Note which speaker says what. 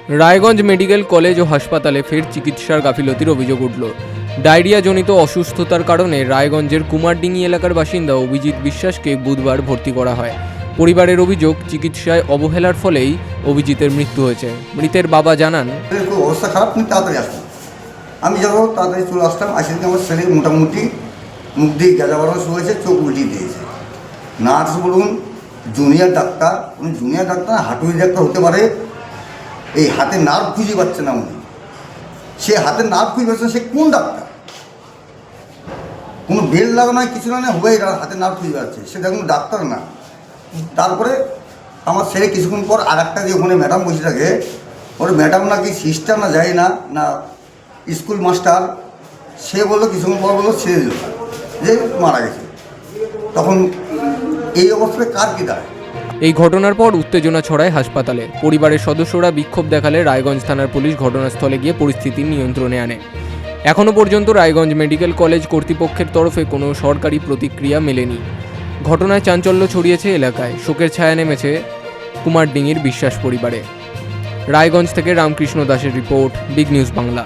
Speaker 1: Raiganj medical college ও হাসপাতালে ফের চিকিৎসার গাফিলতির অভিযোগ উঠল। ডায়রিয়াজনিত অসুস্থতার কারণে রায়গঞ্জের কুমারডিঙ্গি এলাকার বাসিন্দা অভিজিৎ বিশ্বাসকে বুধবার ভর্তি করা হয়। পরিবারের অভিযোগ, চিকিৎসায় অবহেলার ফলেই অভিজিতের মৃত্যু হয়েছে। মৃতের বাবা জানান,
Speaker 2: খুব অবস্থা খারাপ, তুমি তাড়াতাড়ি আসলাম। আমি যাবো তাড়াতাড়ি চলে আসলাম। আসলে আমার ছেলে মোটামুটি মুখ দিয়ে গেজা বাড়ানো শুরু হয়েছে, চোখ উল্টিয়ে দিয়েছে। নার্স বলুন, জুনিয়র ডাক্তার, উনি জুনিয়র ডাক্তার হাঁটুরি ডাক্তার হতে পারে, এই হাতে নার্ভ খুঁজে পাচ্ছে না উনি। সে হাতে নার্ভ খুঁজে পাচ্ছে না, সে কোন ডাক্তার? কোনো বেল লাগানো কিছু না, হয়ে হাতে নার্ভ খুঁজে পাচ্ছে, সেটা কোনো ডাক্তার না। তারপরে আমার ছেলে কিছুক্ষণ পর আর একটা যে ওখানে ম্যাডাম বসে থাকে, ওর ম্যাডাম নাকি সিস্টার না যায় না না স্কুল মাস্টার, সে বললো কিছুক্ষণ পর বললো ছেড়ে দিল যে মারা গেছে। তখন এই অবস্থায় কার কী দাঁড়ায়?
Speaker 1: এই ঘটনার পর উত্তেজনা ছড়ায় হাসপাতালে। পরিবারের সদস্যরা বিক্ষোভ দেখালে রায়গঞ্জ থানার পুলিশ ঘটনাস্থলে গিয়ে পরিস্থিতি নিয়ন্ত্রণে আনে। এখনও পর্যন্ত রায়গঞ্জ মেডিকেল কলেজ কর্তৃপক্ষের তরফে কোনো সরকারি প্রতিক্রিয়া মেলেনি। ঘটনায় চাঞ্চল্য ছড়িয়েছে এলাকায়। শোকের ছায়া নেমেছে কুমারডিঙ্গির বিশ্বাস পরিবারে। রায়গঞ্জ থেকে রামকৃষ্ণ দাসের রিপোর্ট, বিগ নিউজ বাংলা।